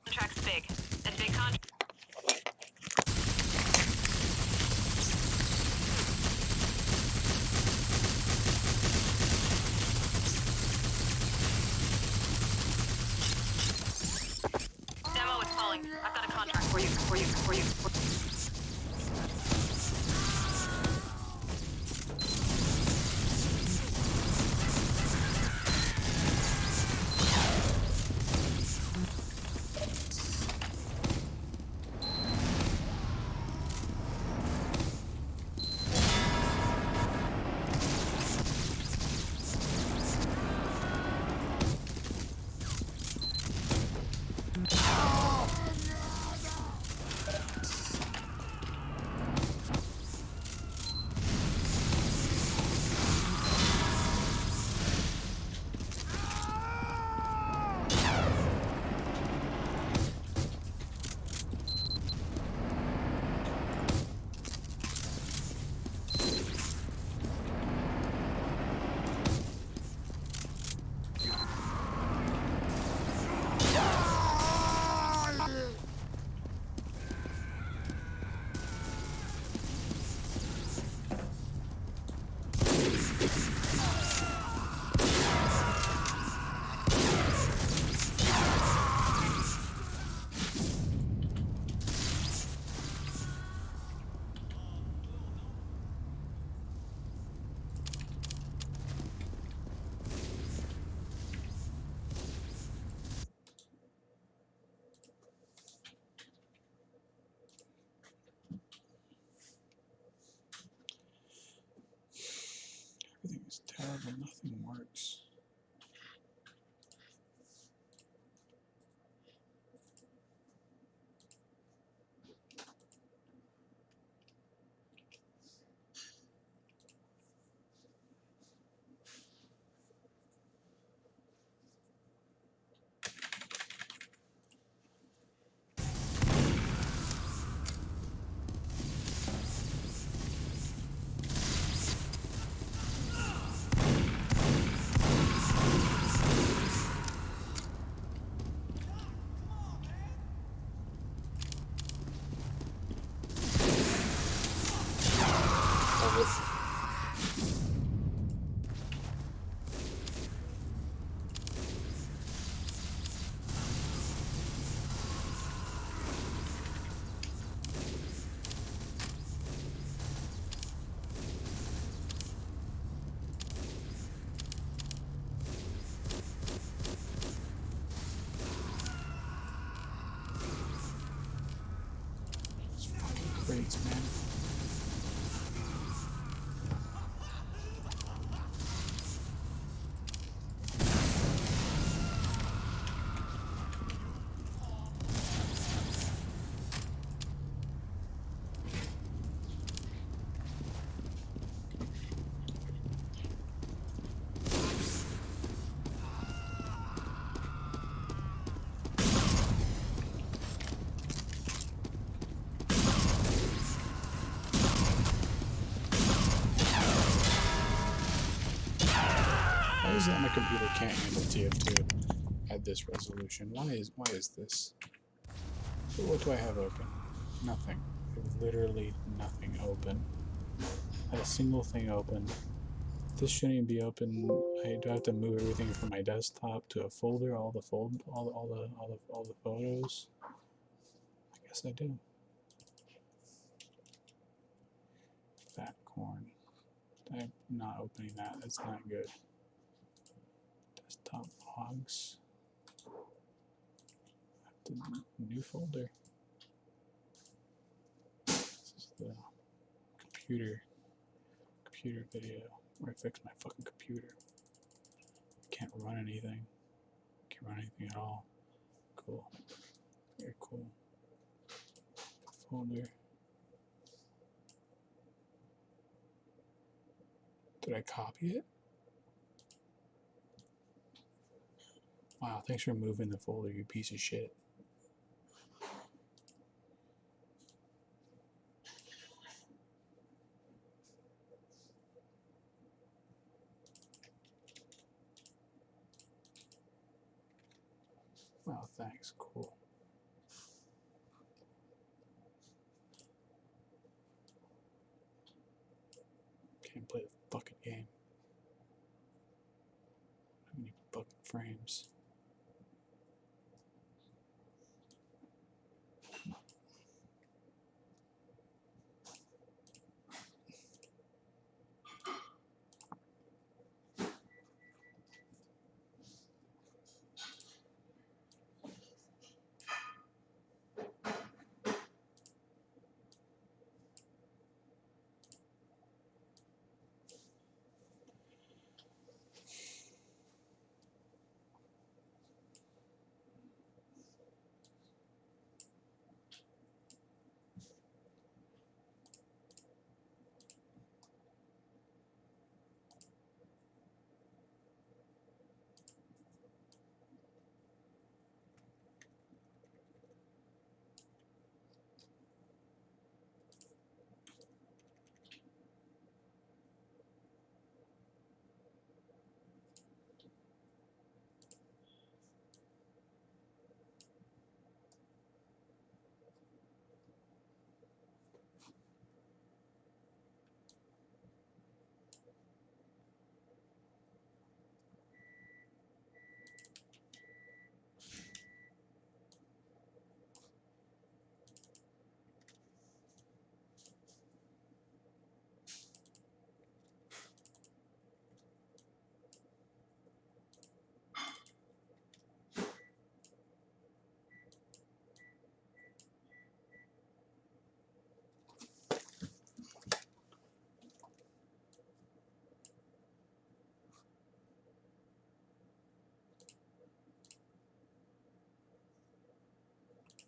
Contract's big. And big contract. Demo is calling. I've got a contract for you. Everything is terrible. Nothing works. Crates, man. Why is that my computer can't handle TF2 at this resolution? Why is this? What do I have open? Nothing. I have literally nothing open. Not a single thing open. This shouldn't even be open. I do have to move everything from my desktop to a folder. All the photos. I guess I do. Fat corn. I'm not opening that. That's not good. Desktop logs. New folder. This is the computer video where I fix my fucking computer. Can't run anything. Can't run anything at all. Cool. Very cool. Folder. Did I copy it? Wow, thanks for moving the folder, you piece of shit. thanks. Cool. Can't play the fucking game. How many fucking frames?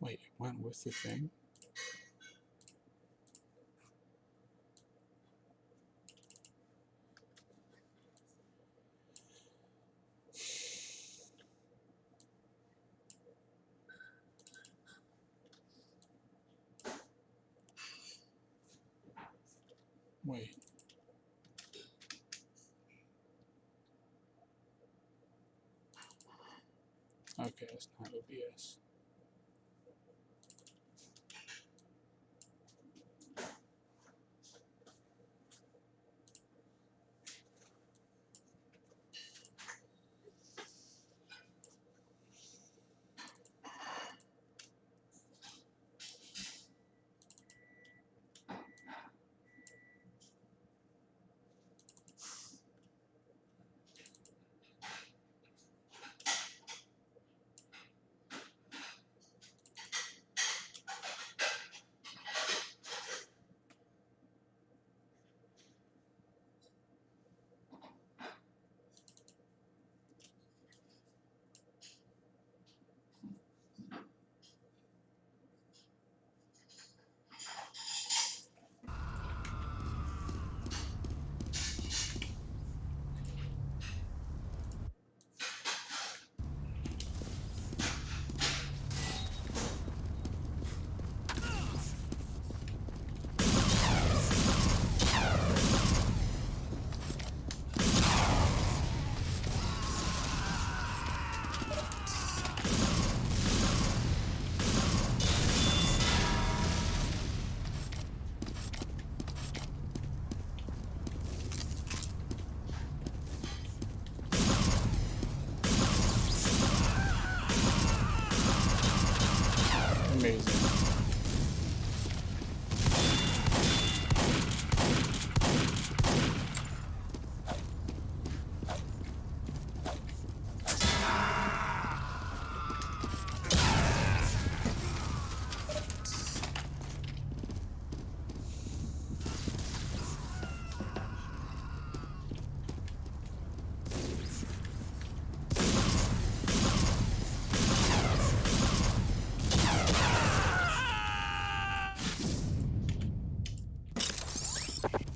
Wait, it went with the thing? Wait. Okay, that's not OBS. Amazing.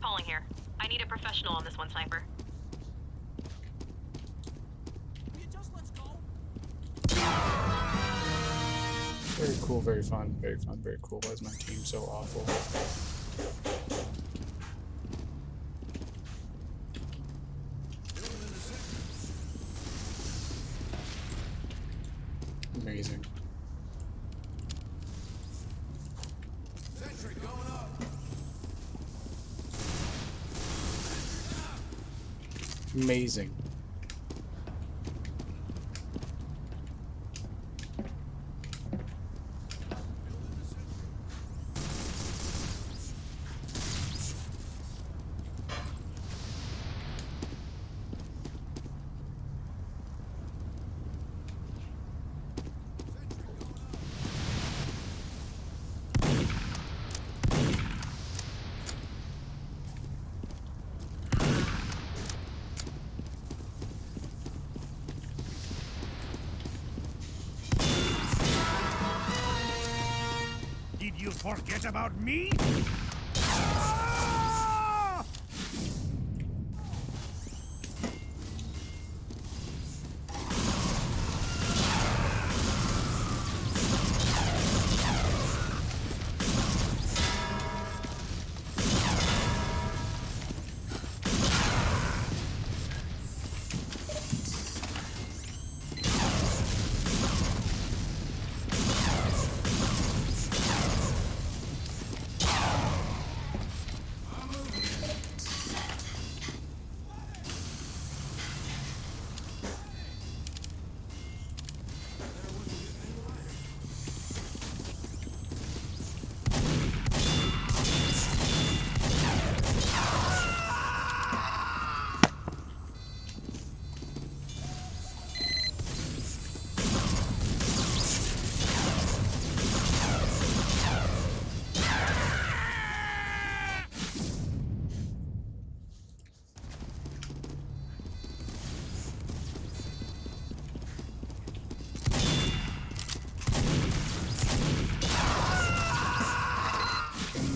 Calling here. I need a professional on this one, Sniper. Very cool, very fun, very fun, very cool. Why is my team so awful? Amazing. Amazing. Did you forget about me?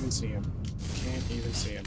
See him. Can't even see him.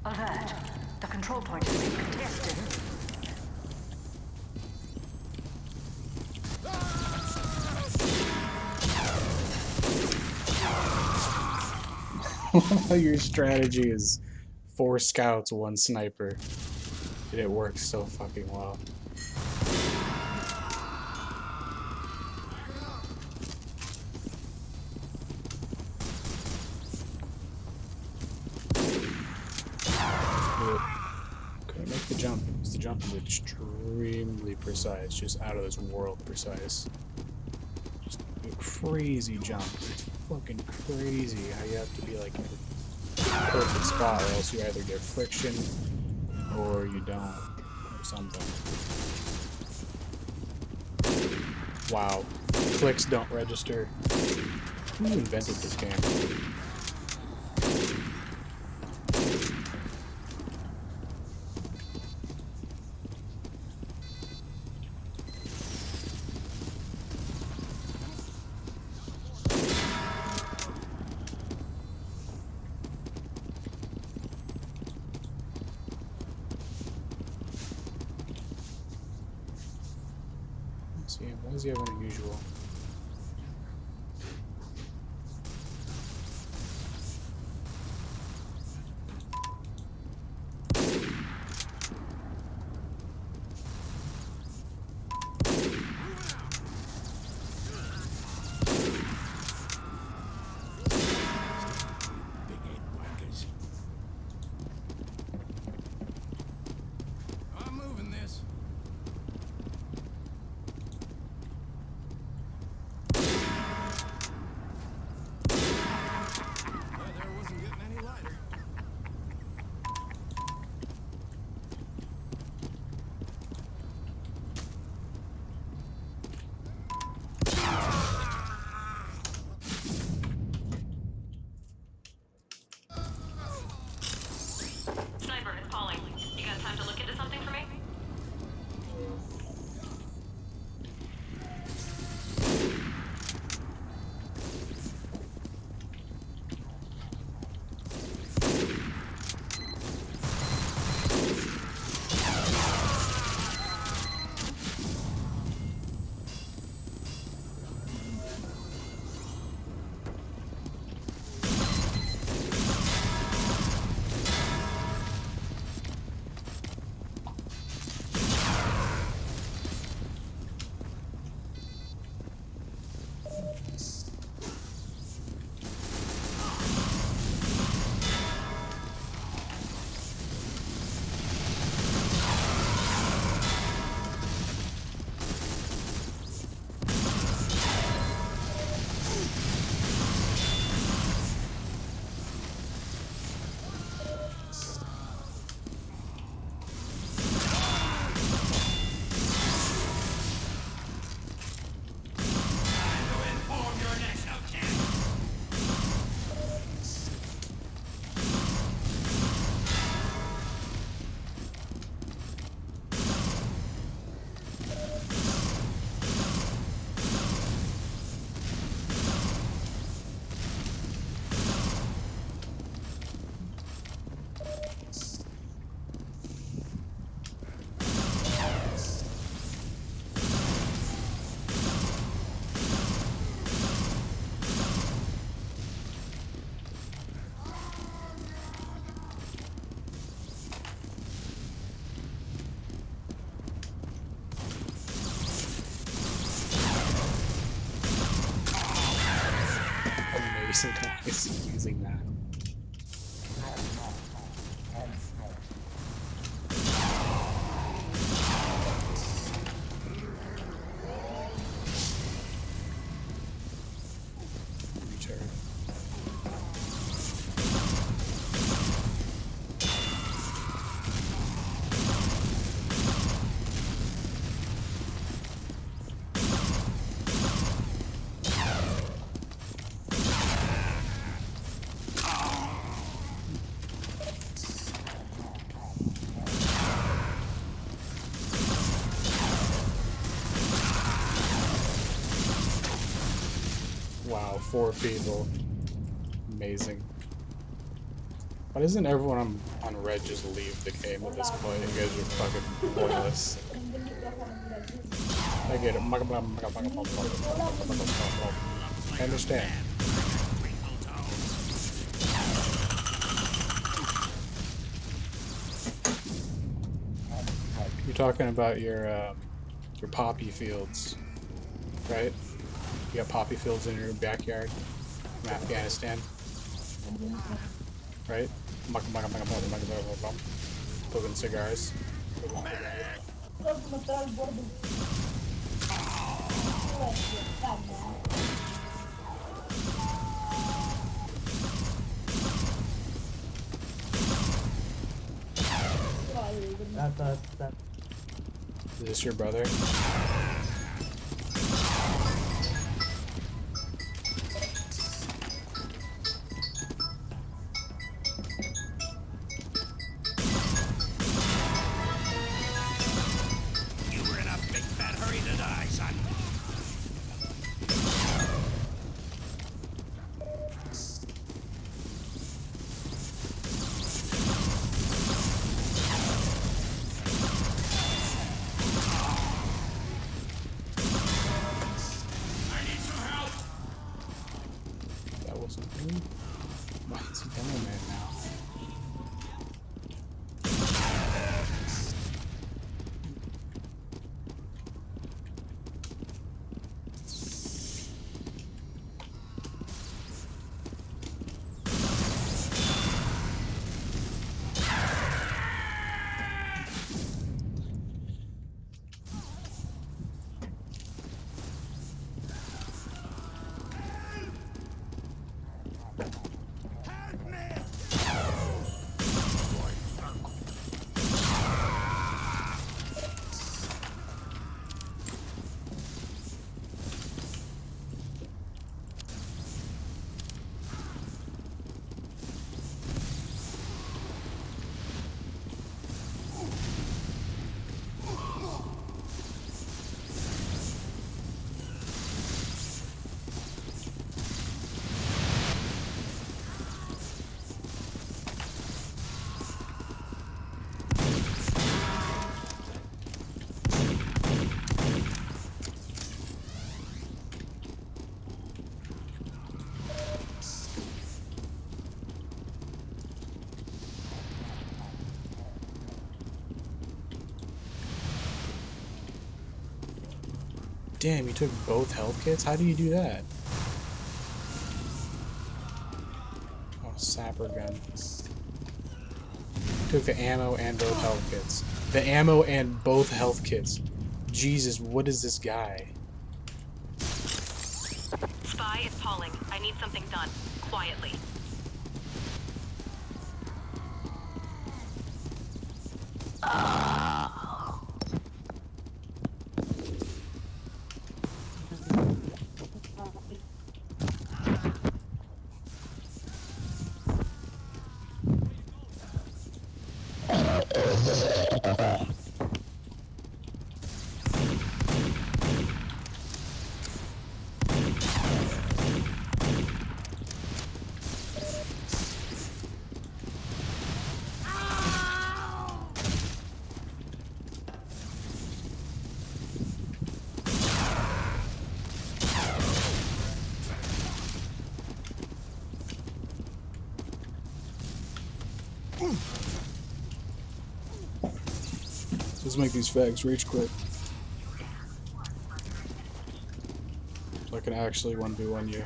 Alert. The control point is being contested. Your strategy is 4 scouts, 1 sniper. And it works so fucking well. Couldn't make the jump because the jump is extremely precise, just out of this world precise. Just a crazy jump. It's fucking crazy how you have to be like in the perfect spot, or else you either get friction or you don't, or something. Wow, clicks don't register. Who invented this game? See, why does he have an unusual? reason why he's using that. Return. Wow, 4 people. Amazing. Why doesn't everyone on red just leave the game at this point? You guys are fucking pointless. I get it. I understand. You're talking about your poppy fields, right? You got poppy fields in your backyard from Afghanistan, right? Smoking cigars. Is this your brother? Why is he demo man now? Damn, you took both health kits? How do you do that? Oh, sapper gun. Took the ammo and both health kits. The ammo and both health kits. Jesus, what is this guy? Spy is calling. I need something done. Quietly. Let's make these fags rage quit. So I can actually 1v1 you.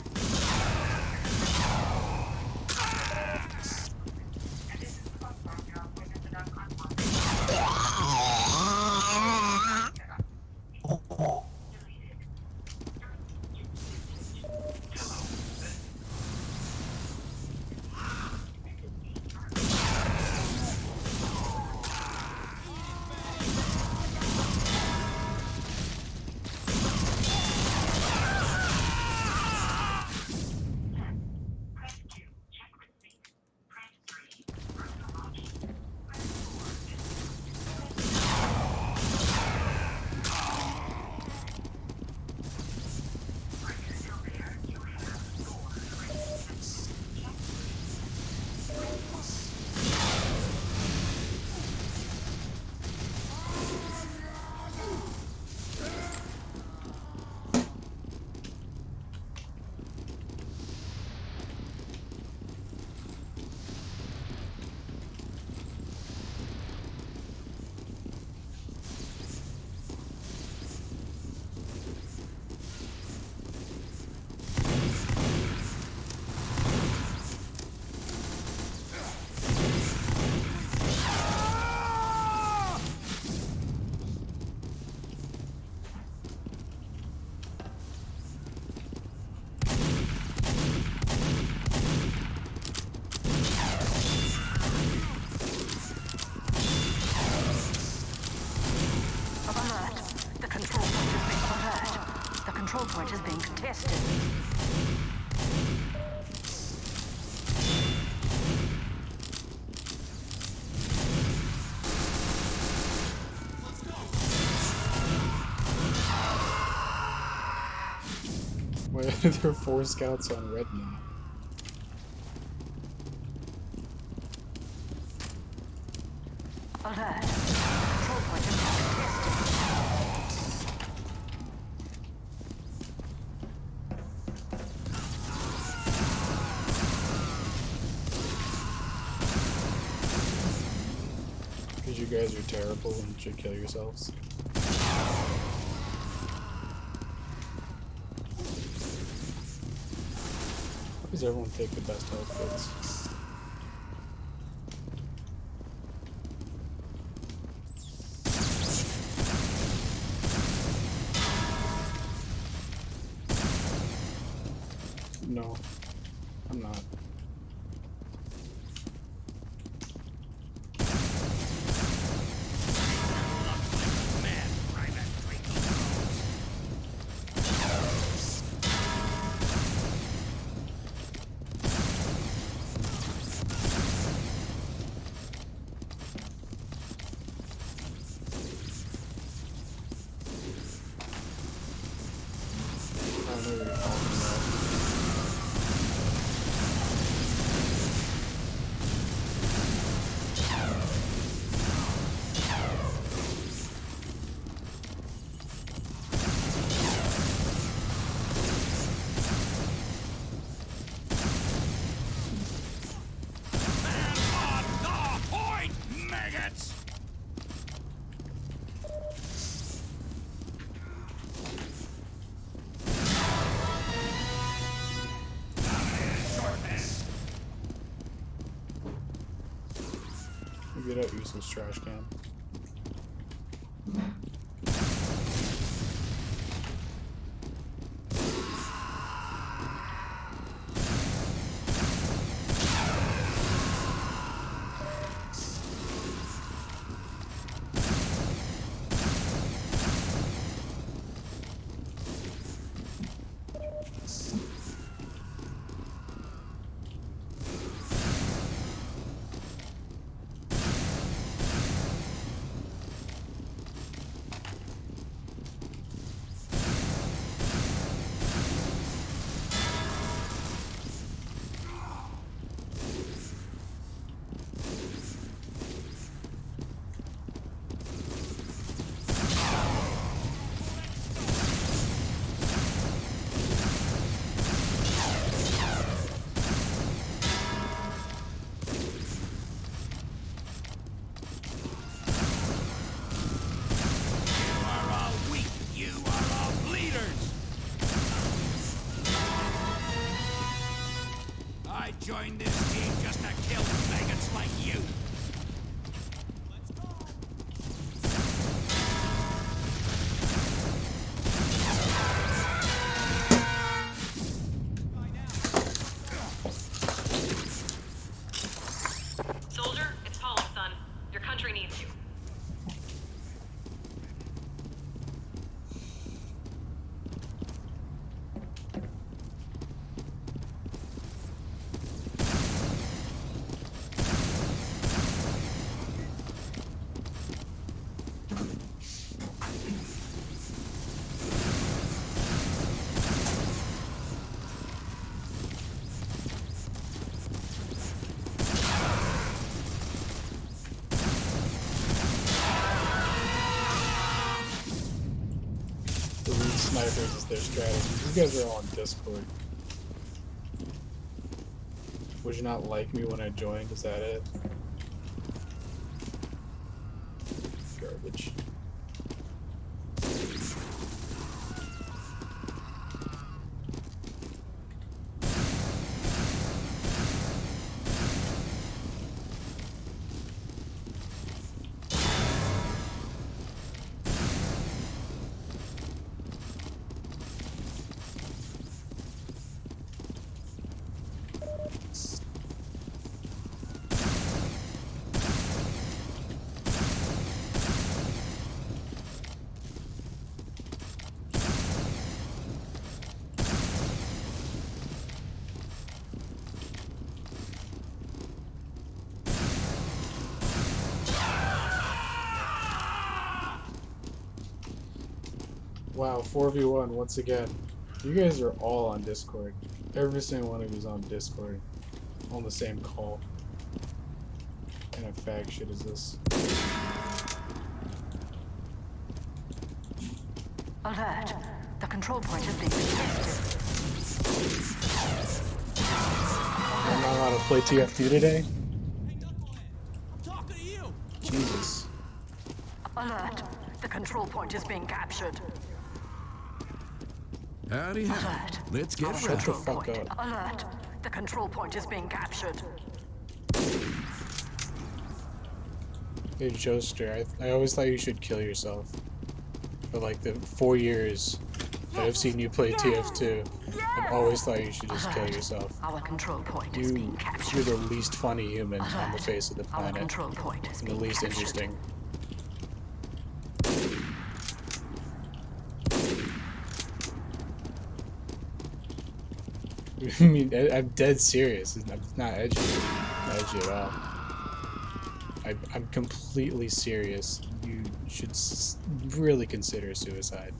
control point is being contested. Why are there 4 scouts on red now? Alert. Control point is being contested. Because you guys are terrible and should kill yourselves. Why does everyone take the best health bits? No, I'm not. I don't know what you're talking about. Get out, useless trash can. Joined this team just to kill maggots like you. Soldier, it's Pollock, son. Your country needs you. Snipers is their strategy. You guys are all on Discord. Would you not like me when I joined? Is that it? Garbage. Wow, 4v1 once again. You guys are all on Discord. Every single one of you's on Discord. On the same call. What kind of fag shit is this? Alert. The control point is being contested. I'm not allowed to play TF2 today? Hey, knucklehead! I'm talking to you! Jesus. Alert. The control point is being captured. Howdy, Alert. howdy. Let's get Shut right. the fuck up. Alert. The control point is being captured. Hey, Joester, I always thought you should kill yourself. For like the 4 years that I've seen you play TF2, I've always thought you should just kill yourself. Our control point is being You're captured. the least funny human on the face of the Our planet. control point is And the being least captured. interesting. I mean, I'm dead serious. It's not edgy. Not edgy at all. I'm completely serious. You should really consider suicide.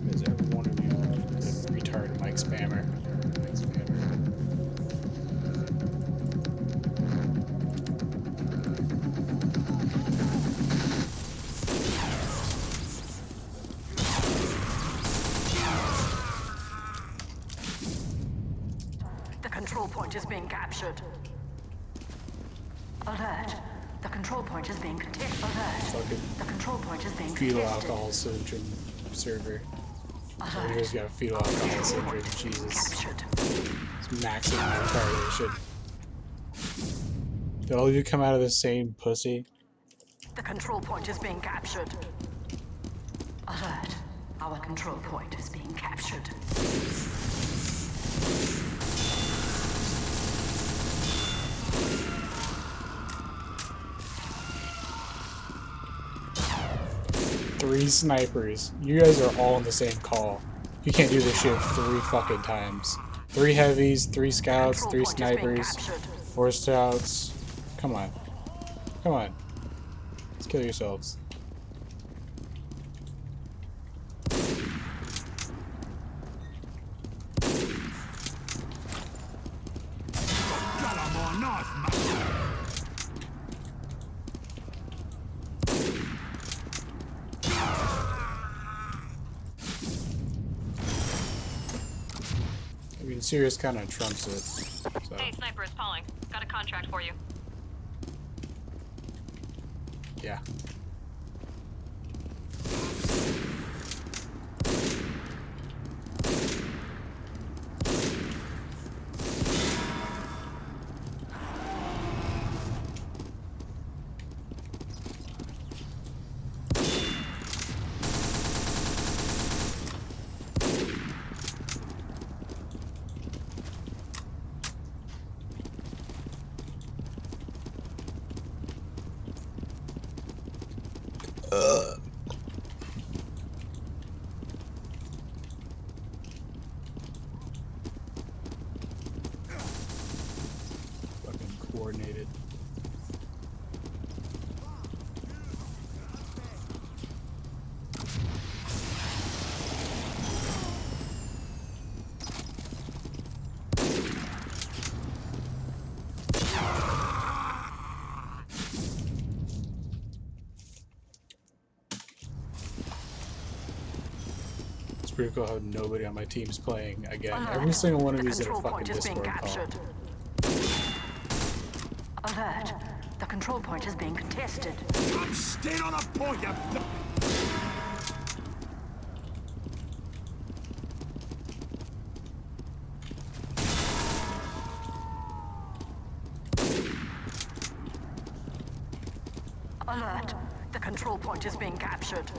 Because every one of you is a retarded Mike spammer. Mike spammer. The control point is being captured. Alert. The control point is being contested. Alert. Fucking The control point is being fetal contested. alcohol syndrome server. You Alert. guys got fetal alcohol syndrome. Jesus. Captured. It's maximum retardation. Did all of you come out of the same pussy? The control point is being captured. Alert. Our control point is being captured. Three snipers. You guys are all in the same call. You can't do this shit 3 fucking times. 3 heavies, 3 scouts, Control 3 point is being snipers, captured. 4 scouts. Come on. Come on. Let's kill yourselves. Got a more knife, mate! I mean, serious kind of trumps it. So, Hey, sniper, it's Pauling. Got a contract for you. yeah. Fucking coordinated. It's pretty cool how nobody on my team's playing again. Every single one of The you's in a control fucking point is being Discord call. captured. Alert. The control point is being contested. I'm still on a point, you... Alert. The control point is being captured.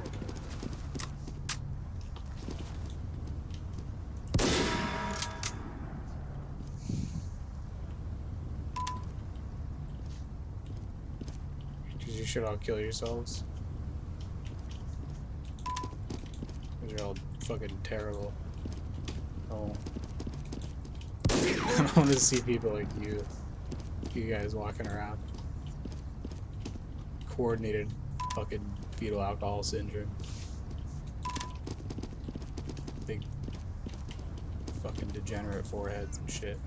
Because you should all kill yourselves. Because you're all fucking terrible. Oh. I don't want to see people like you guys walking around. Coordinated fucking fetal alcohol syndrome. Big fucking degenerate foreheads and shit.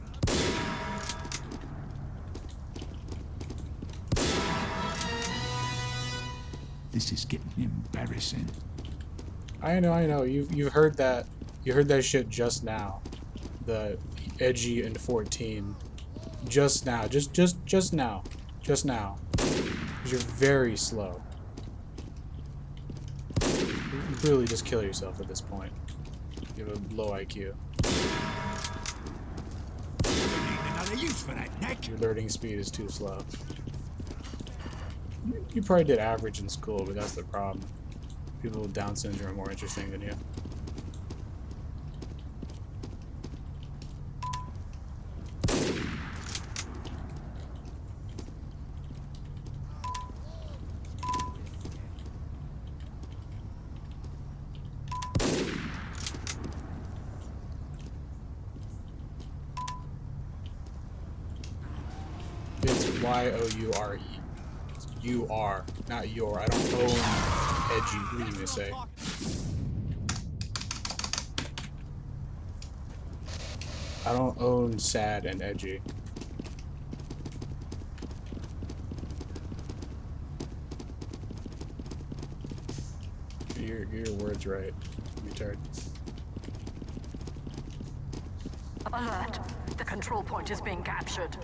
This is getting embarrassing. I know. You've heard that. You heard that shit just now. The edgy and 14. Just now. Just now. Just now. You're very slow. You really just kill yourself at this point. You have a low IQ. Need another use for that, Nick. Your learning speed is too slow. You probably did average in school, but that's the problem. People with Down syndrome are more interesting than you. It's Y-O-U-R-E. You are, not your. I don't own edgy. What are you gonna say? I don't own sad and edgy. Your words right. Retard. Alert. The control point is being captured.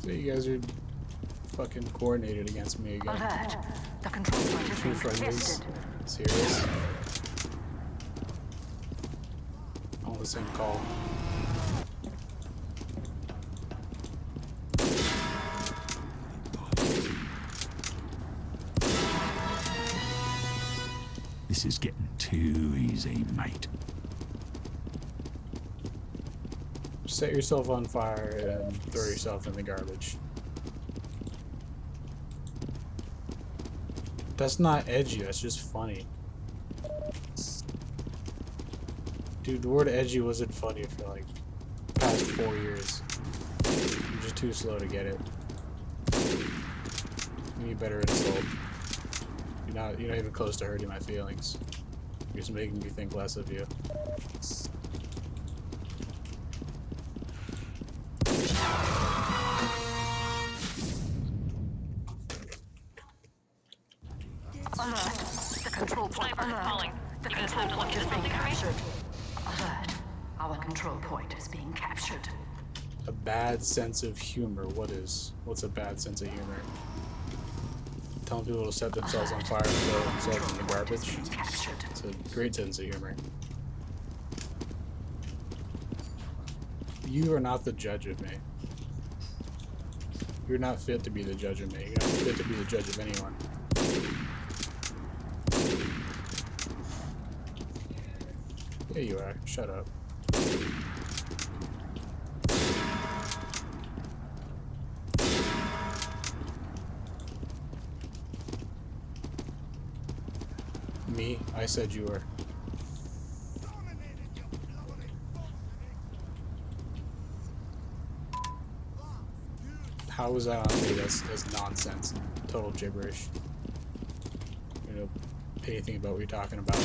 So you guys are fucking coordinated against me again. Alert. The control point is True being friendlies. contested. Serious? On the same call. This is getting too easy, mate. Set yourself on fire and throw yourself in the garbage. That's not edgy, that's just funny. Dude, the word edgy wasn't funny for like the past 4 years. I'm just too slow to get it. You need better insult. You're not even close to hurting my feelings. You're just making me think less of you. Alert. The control point. Sniper Alert. calling. The You guys control have to look point into is being something for me? captured. Alert. Our control point is being captured. A bad sense of humor. What's a bad sense of humor? Telling people to set themselves on fire and throw themselves in the garbage. Captured. It's a great sense of humor. You are not the judge of me. You're not fit to be the judge of me. You're not fit to be the judge of anyone. Yeah, you are. Shut up. Me? I said you were. How was that on me? That's nonsense. Total gibberish. You know anything about what you're talking about.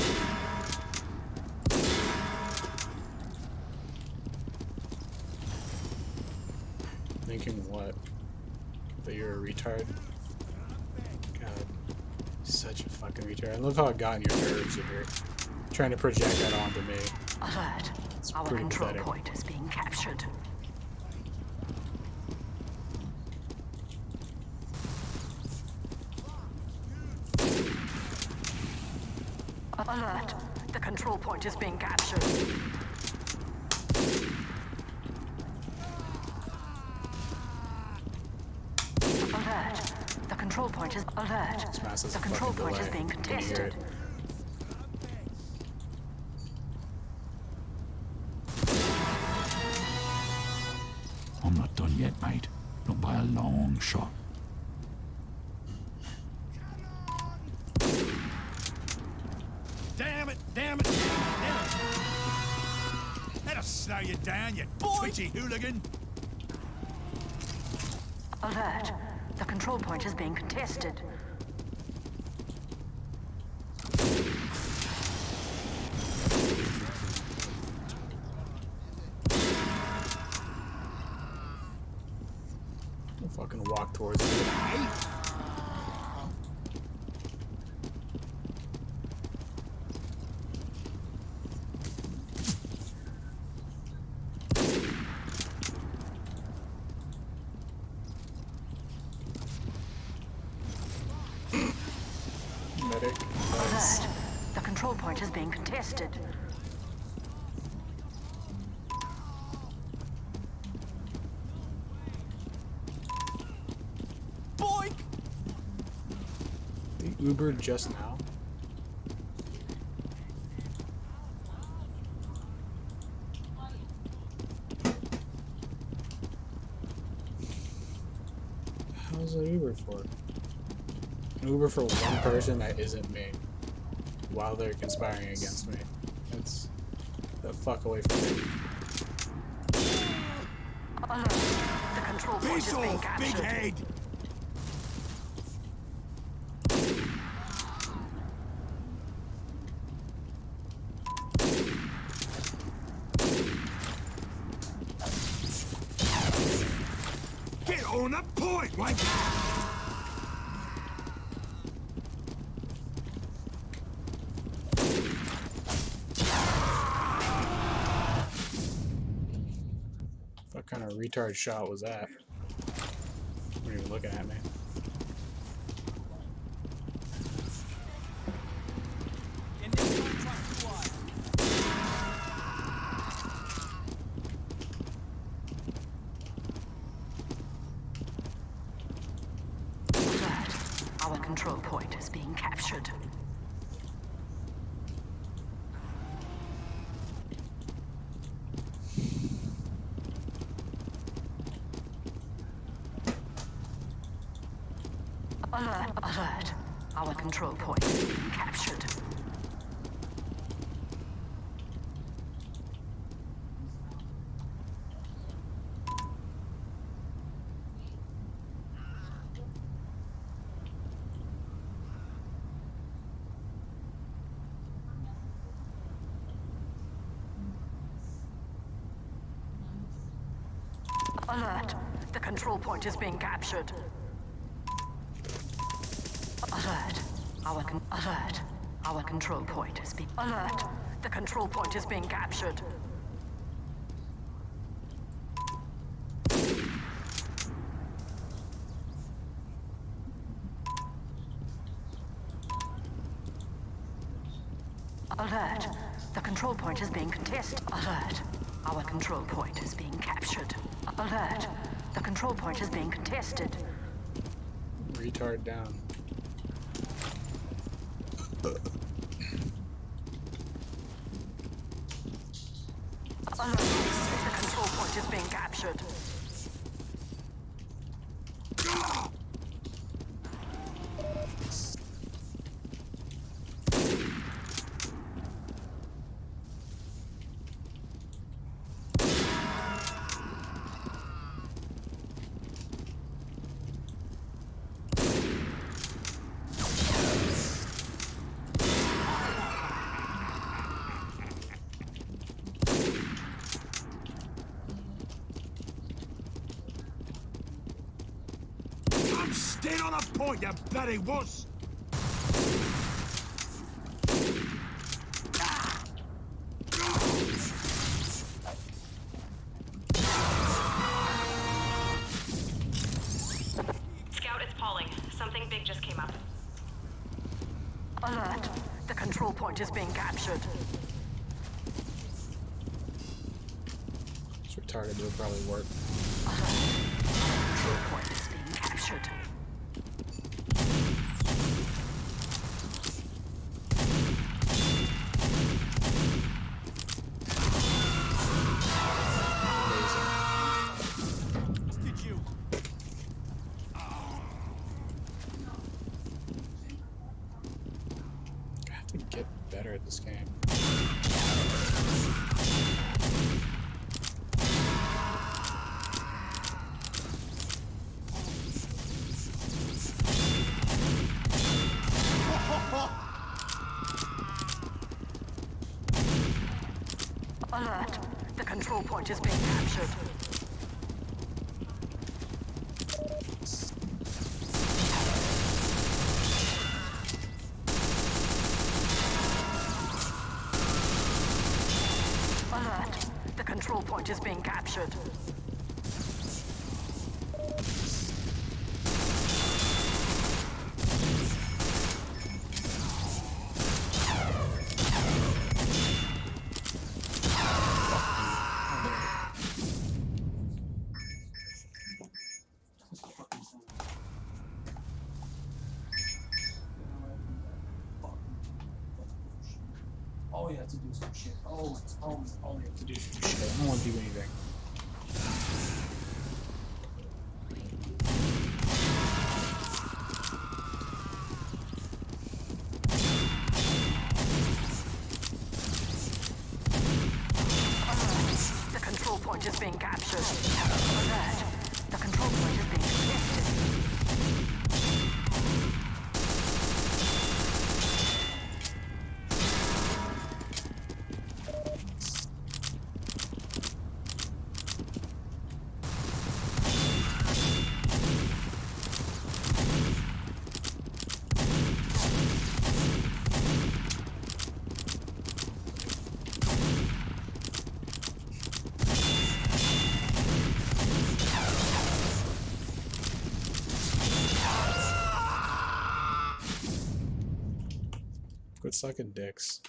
Thinking what? That you're a retard? God. Such a fucking retard. I love how it got in your nerves if you're trying to project that onto me. Alert. It's Our pretty control pathetic. point is being captured. Alert. The control point is being captured. Alert. The control point is alert. This mass has The a control fucking point delay. is being Can you hear contested. it? I'm not done yet, mate. Not by a long shot. Damn it, damn it, damn it. That'll slow you down, you twitchy hooligan. Alert. The control point is being contested. I'll fucking walk towards it. Medic. Nice. Alert. The control point is being contested. Boink! They Ubered just now. How's it Uber for? An Uber for one person that isn't me, while they're conspiring against me. That's the fuck away from me. Alert. The control point Piss is being off, big captured. head! Get on the point, like. What kind of retard shot was that? What are you looking at me? Alert. Our control point is being captured. Alert. Alert. Our control point is being captured. Alert. The control point is being captured. Alert. Alert. Our control point is being alert. The control point is being captured. Alert. The control point is being contested. Alert. Our control point is being captured. Alert. The control point is being contested. Retard down. Alert. The control point is being captured. Stay on the point, you bloody wuss! Scout, it's Pauling. Something big just came up. Alert. The control point is being captured. It's retarded, it'll probably work. Control point is being captured. Did you? I have to get better at this game. Alert. The control point is being captured. Alert. The control point is being captured. All you have to do is some shit. All you have to do is some shit. I don't want to do anything. Alert. The control point is being captured. Alert. The control point is being contested. Quit sucking dicks.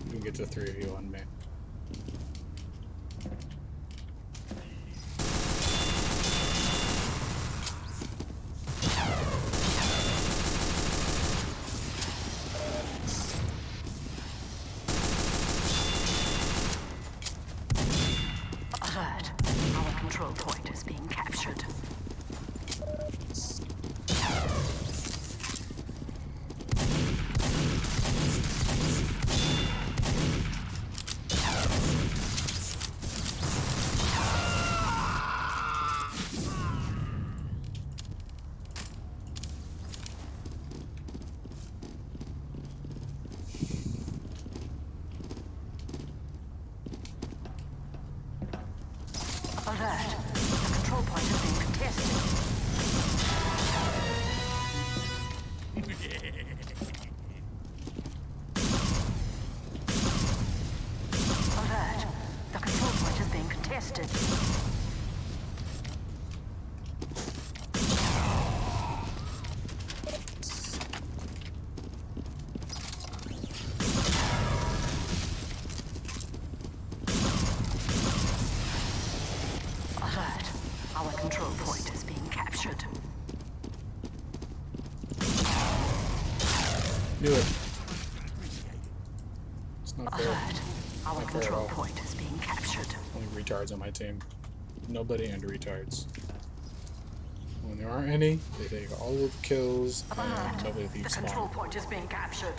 You can get to 3 of you on me. Alert. Our control point is being captured. Alert. The control point is being contested. Alert. The control point is being contested. Alert. Our control point is being captured. Do it. It's not fair. Alert. Our control point is being captured. Only retards on my team. Nobody and retards. When there aren't any, they take all of the kills and nobody The leaves control spawn. point is being captured.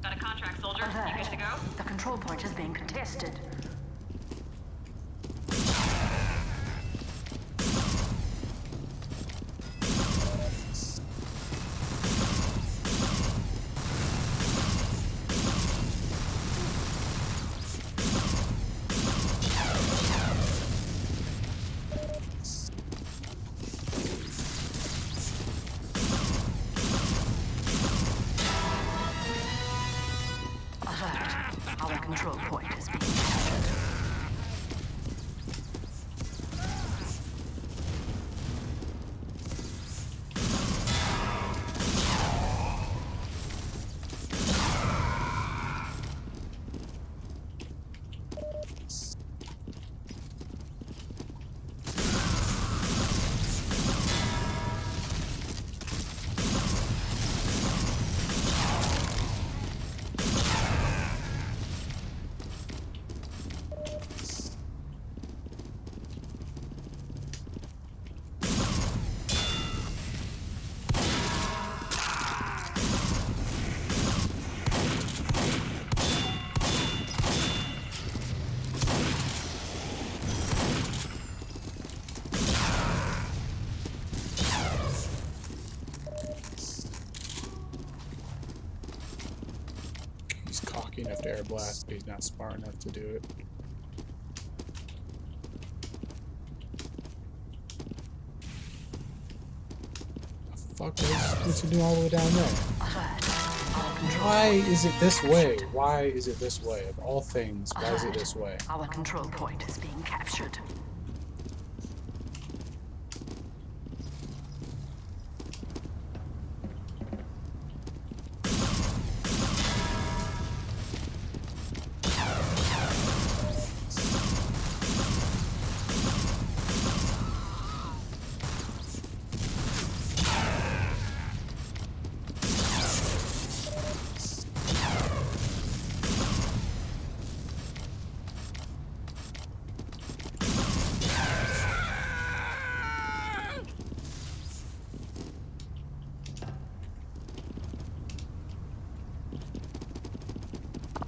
Got a contract, soldier. You good to go? The control point is being contested. Alert. Our control point is being captured. He's cocky enough to air blast, but he's not smart enough to do it. The fuck what's he doing all the way down there? Why is it this way? Why is it this way? Of all things, why is it this way? Our control point is being captured.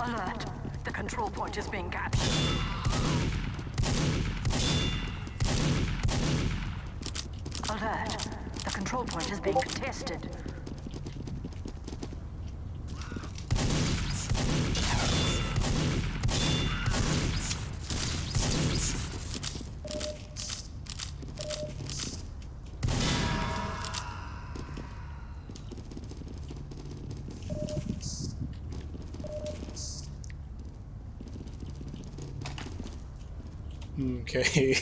Alert. The control point is being captured. Alert. The control point is being contested. Okay.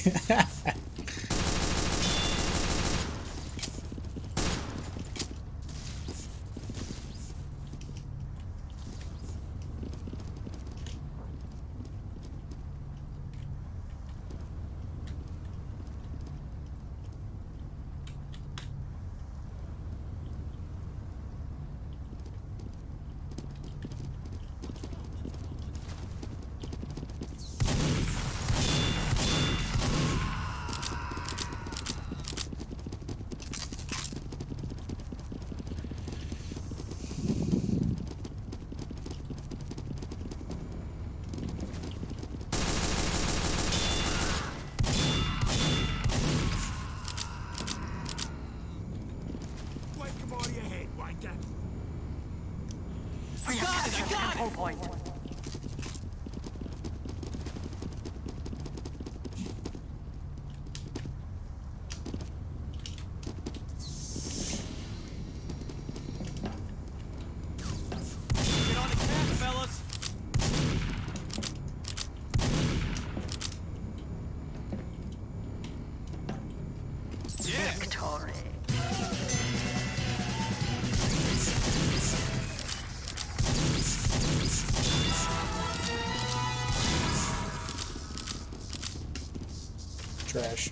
Trash.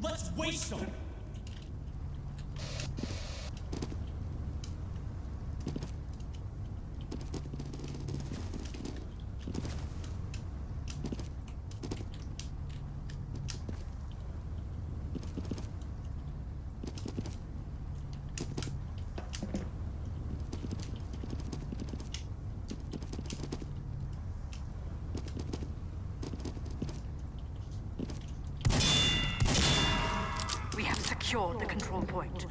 Let's waste them. We have secured the control point.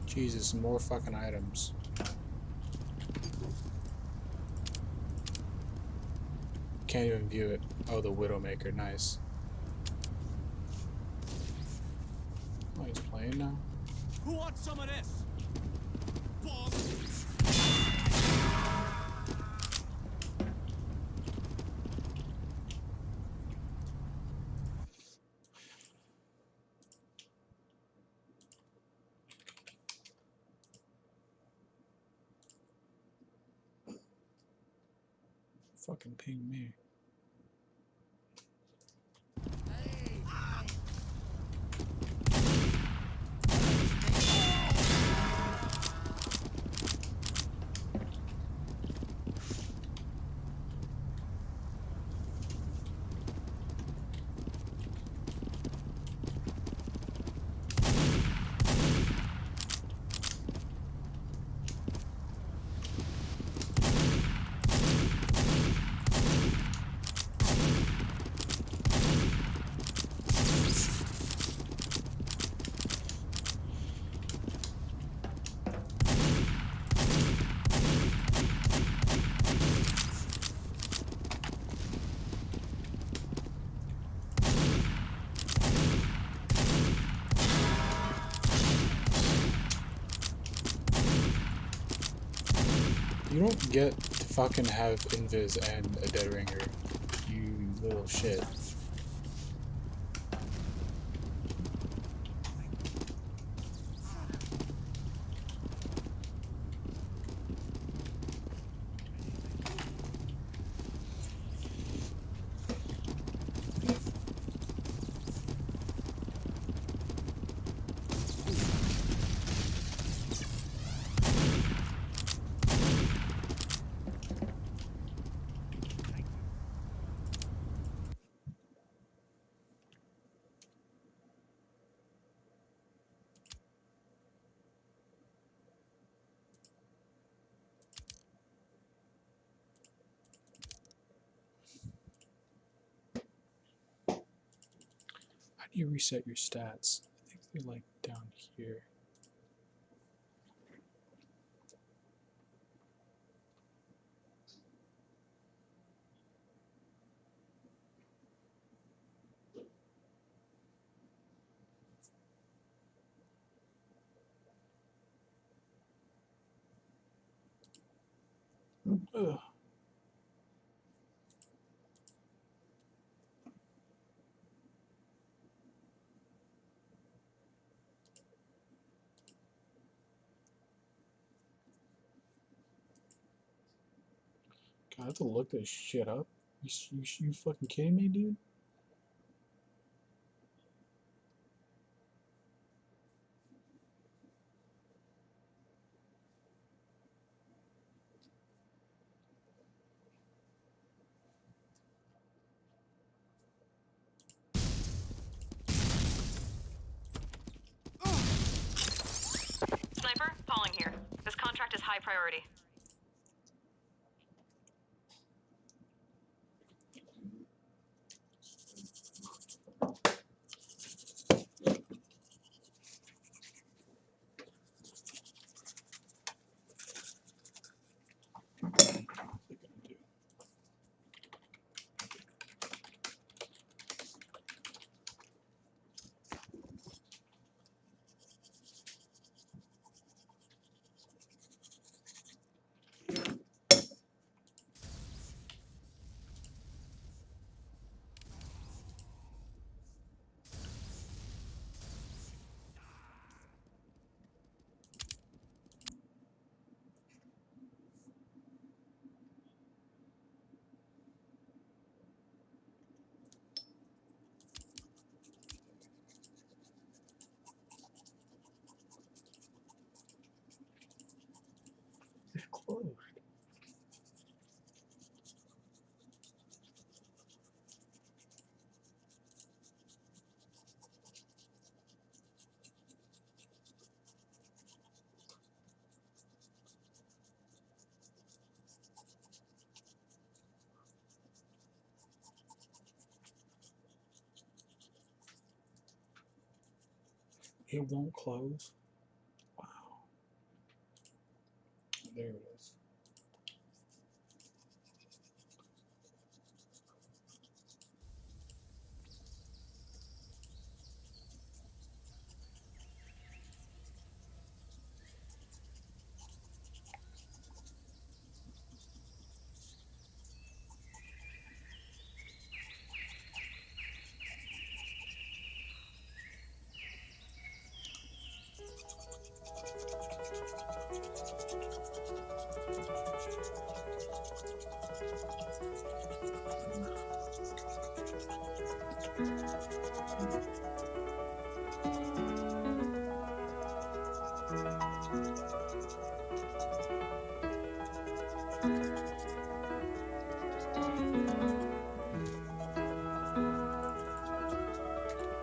Jesus, more fucking items. Can't even view it. Oh, the Widowmaker, nice. Oh, he's playing now? Who wants some of this? Balls. Fucking ping me. You don't get to fucking have invis and a dead ringer, you little shit. How do you reset your stats? I think they're like down here. Ugh. God, I have to look this shit up. You fucking kidding me, dude? Sniper, Pauling here. It won't close? Wow. There it is.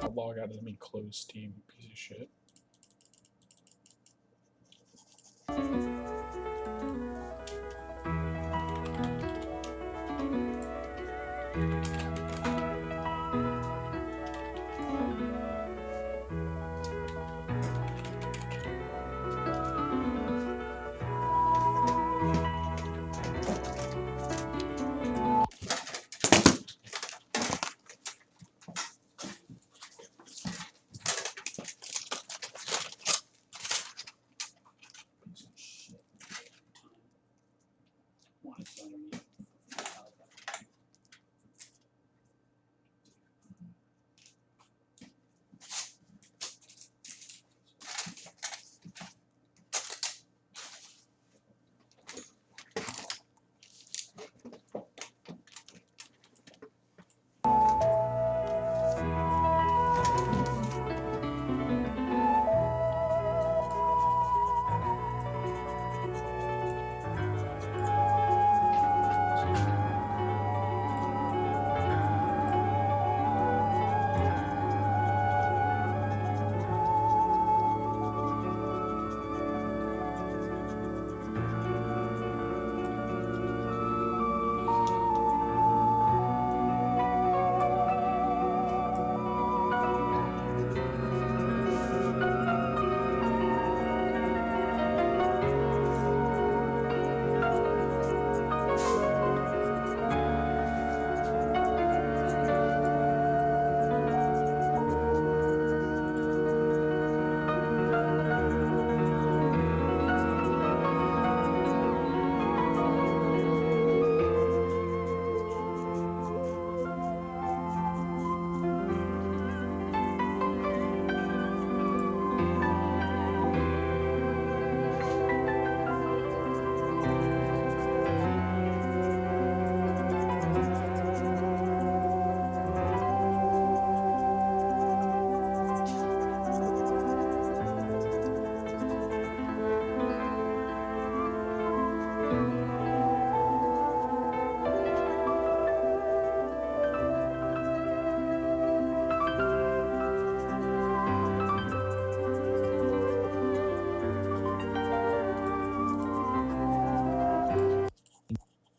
I'll log out, doesn't mean close Steam, piece of shit.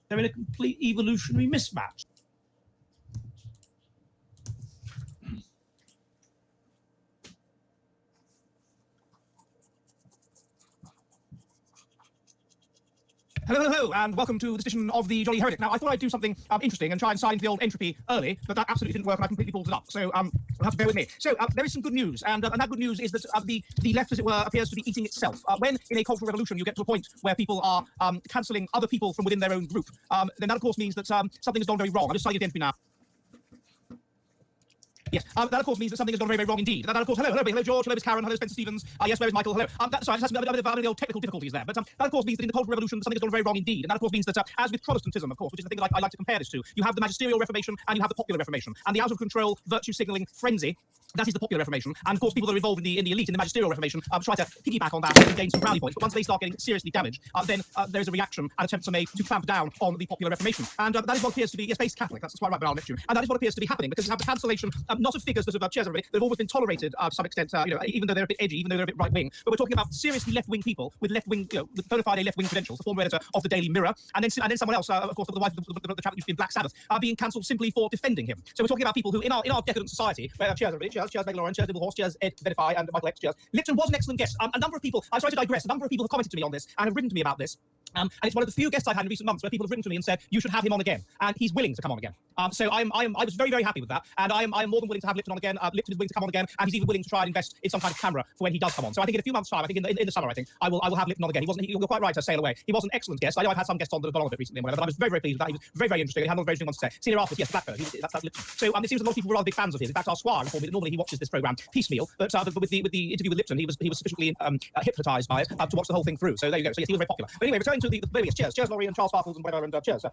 They're in a complete evolutionary mismatch. Hello, and welcome to this edition of the Jolly Heretic. Now, I thought I'd do something interesting and try and sign into the old entropy early, but that absolutely didn't work, and I completely pulled it up. So you'll have to bear with me. So there is some good news, and that good news is that the left, as it were, appears to be eating itself. When in a cultural revolution you get to a point where people are cancelling other people from within their own group, then that, of course, means that something has gone very wrong. I'm just signing into the entropy now. Yes, that of course means that something has gone very, very wrong indeed. That of course, hello George, hello Miss Karen, hello Spencer Stevens, yes, where is Michael, hello. Sorry, I just had a bit of technical difficulties there, but that of course means that in the cultural revolution something has gone very wrong indeed, and that of course means that as with Protestantism, of course, which is the thing that I like to compare this to, you have the magisterial Reformation and you have the popular Reformation, and the out of control virtue signalling frenzy. That is the popular Reformation, and of course people that are involved in the elite, in the magisterial Reformation, try to piggyback on that and gain some brownie points. But once they start getting seriously damaged, then there is a reaction and attempts are made to clamp down on the popular Reformation, and that is what appears to be, yes, based Catholic. That's quite right, but I'll let you. And that is what appears to be happening because you have the cancellation not of figures that have everybody that have always been tolerated to some extent, even though they're a bit edgy, even though they're a bit right wing. But we're talking about seriously left wing people with left wing, with bona fide left wing credentials, the former editor of the Daily Mirror, and then someone else, of course, the wife of the chap that used to be in Black Sabbath, being cancelled simply for defending him. So we're talking about people who, in our decadent society, where cheers everybody, cheers, cheers, Megalorian, cheers, Little Horse, cheers, Ed, Verify, and Michael X, cheers. Lipton was an excellent guest. A number of people, I'm sorry to digress, a number of people have commented to me on this and have written to me about this. And it's one of the few guests I've had in recent months where people have written to me and said, you should have him on again. And he's willing to come on again. So I was very, very happy with that. And I am more than willing to have Lipton on again. Lipton is willing to come on again. And he's even willing to try and invest in some kind of camera for when he does come on. So I think in a few months' time, I think in the summer, I think, I will have Lipton on again. You're quite right to sail away. He was an excellent guest. I know I've had some guests on that have gone on a bit recently and whatever, but I was very, very pleased with that. He was very, very interesting. He had a lot of very interesting ones to say. Senior Arthur, yes, Blackfur, that's Lipton. So it seems that a lot of people were rather big fans of his. In fact, our squire informed me that normally he watches this programme piecemeal, but with the interview with Lipton, he was sufficiently hypnotised by it to watch the whole thing through. So there you go. So yes, he was very popular. But anyway, returning to the babies, cheers, Laurie and Charles Sparkles and whatever, and cheers.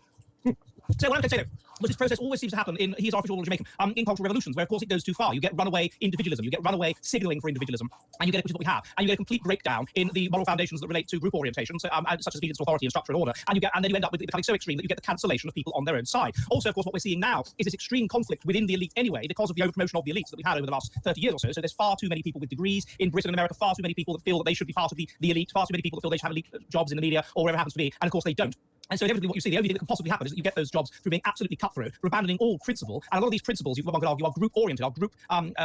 So what I'm going to say though, was this process always seems to happen he's our official Jamaican, in cultural revolutions, where of course it goes too far. You get runaway individualism, you get runaway signalling for individualism, and you get, which is what we have, and you get a complete breakdown in the moral foundations that relate to group orientation, so, such as obedience to authority and structure and order, and then you end up with it becoming so extreme that you get the cancellation of people on their own side. Also, of course, what we're seeing now is this extreme conflict within the elite anyway, because of the over-promotion of the elites that we've had over the last 30 years or so. So there's far too many people with degrees in Britain and America, far too many people that feel that they should be part of the elite, far too many people that feel they should have elite jobs in the media or wherever it happens to be, and of course they don't. And so inevitably what you see, the only thing that can possibly happen is that you get those jobs through being absolutely cutthroat, for abandoning all principle. And a lot of these principles, one could argue, are group-oriented, are group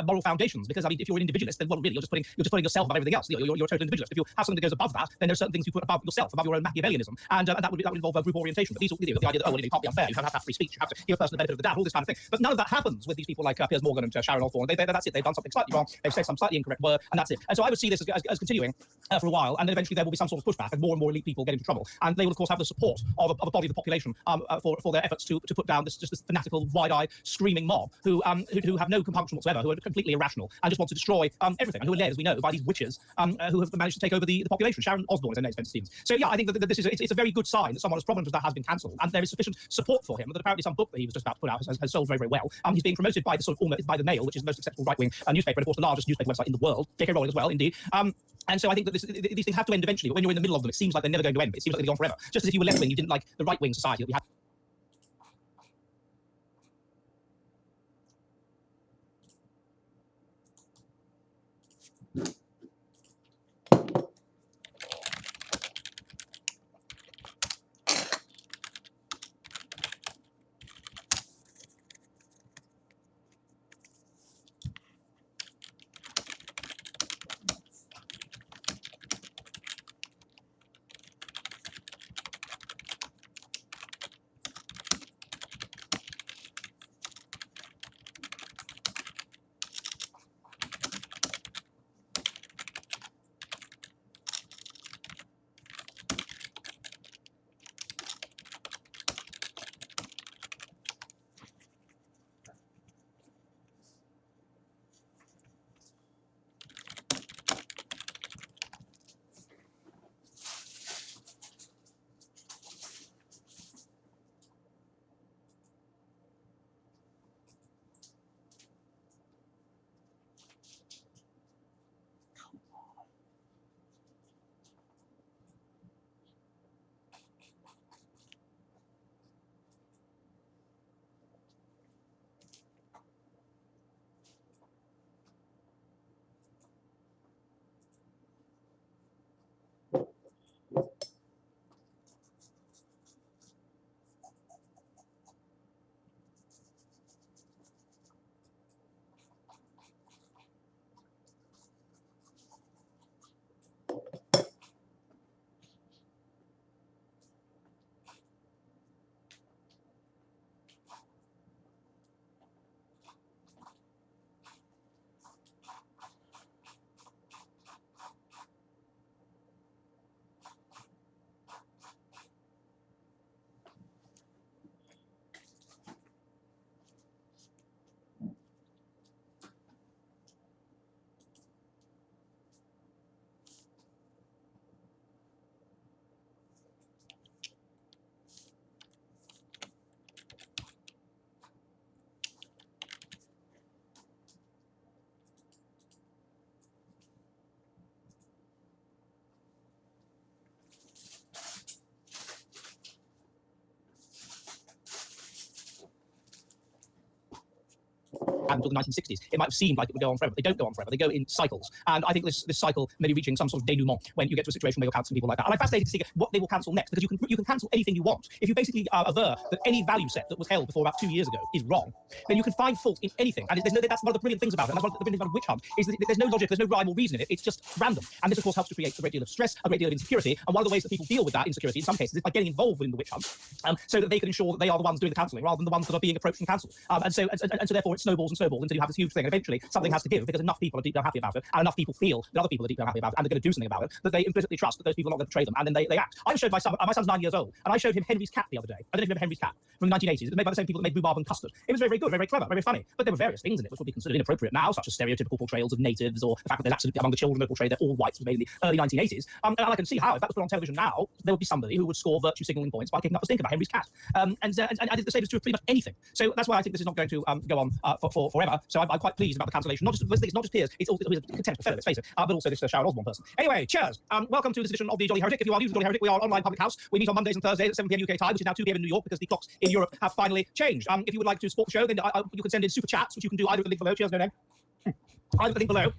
moral foundations. Because, I mean, if you're an individualist, then, well, really, you're just putting yourself above everything else. You're a total individualist. If you have something that goes above that, then there are certain things you put above yourself, above your own Machiavellianism. And that would involve a group orientation. But these, the idea that, oh, well, you can't be unfair, you have to have free speech, you have to give a person the benefit of the doubt, all this kind of thing. But none of that happens with these people like Piers Morgan and Sharon Osbourne. That's it. They've done something slightly wrong, they've said some slightly incorrect word, and that's it. And so I would see this as continuing for a while, and then eventually there will be some sort of pushback, and more elite people get into trouble. And they will, of course, have the support of a body of the population for their efforts to put down this fanatical, wide-eyed, screaming mob who have no compunction whatsoever, who are completely irrational and just want to destroy everything, and who are led, as we know, by these witches who have managed to take over the population. Sharon Osbourne is her name, Spencer Stevens. So yeah, I think that this is it's a very good sign that someone as prominent as that has been cancelled, and there is sufficient support for him. That apparently some book that he was just about to put out has sold very, very well. He's being promoted by the sort of almost by the Mail, which is the most acceptable right-wing newspaper, and of course the largest newspaper website in the world. J.K. Rowling as well, indeed. And so I think that these things have to end eventually, but when you're in the middle of them, it seems like they're never going to end. It seems like they're going on forever. Just as if you were left-wing, you didn't like the right-wing society that we had. until the 1960s. It might have seemed like it would go on forever. They don't go on forever. They go in cycles. And I think this cycle may be reaching some sort of denouement when you get to a situation where you're cancelling people like that. And I'm fascinated to see what they will cancel next, because you can cancel anything you want. If you basically aver that any value set that was held before about 2 years ago is wrong, then you can find fault in anything. And that's one of the brilliant things about it. And that's one of the brilliant things about a witch hunt, is that there's no logic, there's no rhyme or reason in it. It's just random. And this, of course, helps to create a great deal of stress, a great deal of insecurity. And one of the ways that people deal with that insecurity, in some cases, is by getting involved within the witch hunt, so that they can ensure that they are the ones doing the cancelling rather than the ones that are being approached and cancelled. And so therefore it snowballs and snowballs until you have this huge thing. And eventually something has to give, because enough people are deep down happy about it, and enough people feel that other people are deep down happy about it, and they're going to do something about it, that they implicitly trust that those people are not going to betray them, and then they act. I showed my son's 9 years old, and I showed him Henry's cat the other day. I don't know if you remember Henry's cat from the 1980s. It was made by the same people that made rhubarb and custard. It was very, very good, very, very clever, very, very funny. But there were various things in it which would be considered inappropriate now, such as stereotypical portrayals of natives, or the fact that they're absolutely among the children, they portray they're all whites, was made in the early 1980s. And I can see how, if that was put on television now, there would be somebody who would score virtue signaling points by kicking up a stink about Henry's cat. And I think the same is true of pretty much anything. So that's why I think this is not going to go on for forever. So I'm quite pleased about the cancellation. It's not just Piers, it's also a contemptible fellow, let's face it, but also this Sharon Osbourne person. Anyway, cheers. Welcome to this edition of the Jolly Heretic. If you are new to the Jolly Heretic, we are an online public house. We meet on Mondays and Thursdays at 7 p.m. UK time, which is now 2 p.m. in New York, because the clocks in Europe have finally changed. If you would like to support the show, then you can send in super chats, which you can do either at the link below. Cheers, no name. Either at the link below,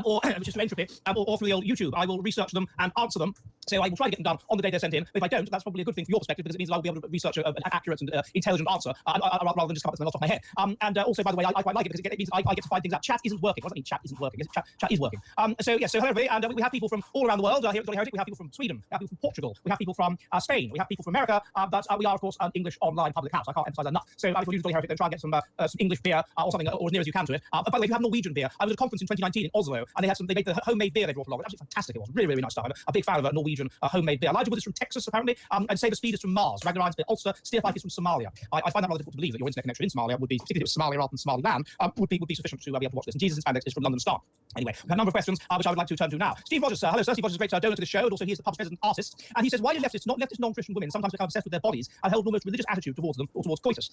or which is through Entropy, or through the old YouTube. I will research them and answer them. So I will try to get them done on the day they're sent in. But if I don't, that's probably a good thing from your perspective, because it means I will be able to research an accurate and intelligent answer rather than just come up with something off my head. And also, by the way, I quite like it because it means I get to find things out. Chat isn't working. What does that mean? Chat isn't working. Chat is working. So hello everybody, and we have people from all around the world here at Jolly Heretic. We have people from Sweden, we have people from Portugal, we have people from Spain, we have people from America, but we are, of course, an English online public house. I can't emphasize that enough. So if you're new to Jolly Heretic, then try and get some English beer or something, or as near as you can to it. By the way, if you have Norwegian beer, I was at a conference in 2019 in Oslo, and they made the homemade beer they brought along. It was absolutely fantastic. It was really, really nice stuff. I'm a big fan of Norwegian homemade beer. Elijah Wood is from Texas, apparently, and Saber Speed is from Mars. Ragnar Irons from Ulster. Steerpike is from Somalia. I find that rather difficult to believe that your internet connection in Somalia would be, particularly if it was Somalia rather than Somaliland, would be sufficient to be able to watch this. And Jesus in Spandex is from London Star. Anyway, we have a number of questions which I would like to turn to now. Steve Rogers, sir. Hello, sir. Steve Rogers is a great donor to the show, and also he is the pub's resident artist. And he says, why do leftist non-Christian women sometimes become obsessed with their bodies and hold an almost religious attitude towards them or towards coitus,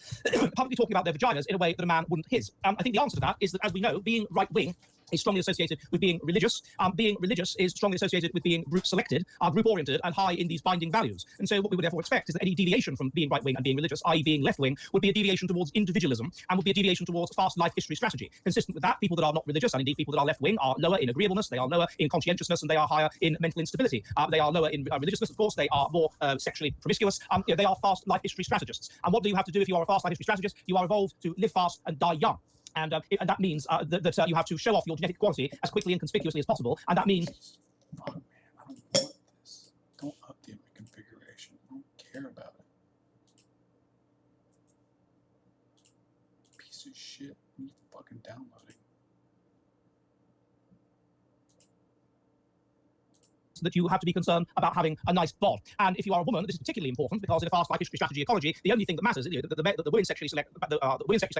publicly talking about their vaginas in a way that a man wouldn't his? I think the answer to that is that, as we know, being right-wing is strongly associated with being religious. Being religious is strongly associated with being group-selected, group-oriented, and high in these binding values. And so what we would therefore expect is that any deviation from being right-wing and being religious, i.e. being left-wing, would be a deviation towards individualism and would be a deviation towards fast life history strategy. Consistent with that, people that are not religious, and indeed people that are left-wing, are lower in agreeableness, they are lower in conscientiousness, and they are higher in mental instability. They are lower in religiousness, of course, they are more sexually promiscuous, they are fast life history strategists. And what do you have to do if you are a fast life history strategist? You are evolved to live fast and die young. And that means that you have to show off your genetic quality as quickly and conspicuously as possible. And that means... Oh, man, I don't want this. Don't update my configuration. I don't care about it. Piece of shit. I need to fucking download it. that you have to be concerned about having a nice bod. And if you are a woman, this is particularly important because in a fast life history strategy ecology, the only thing that matters is that the women sexually select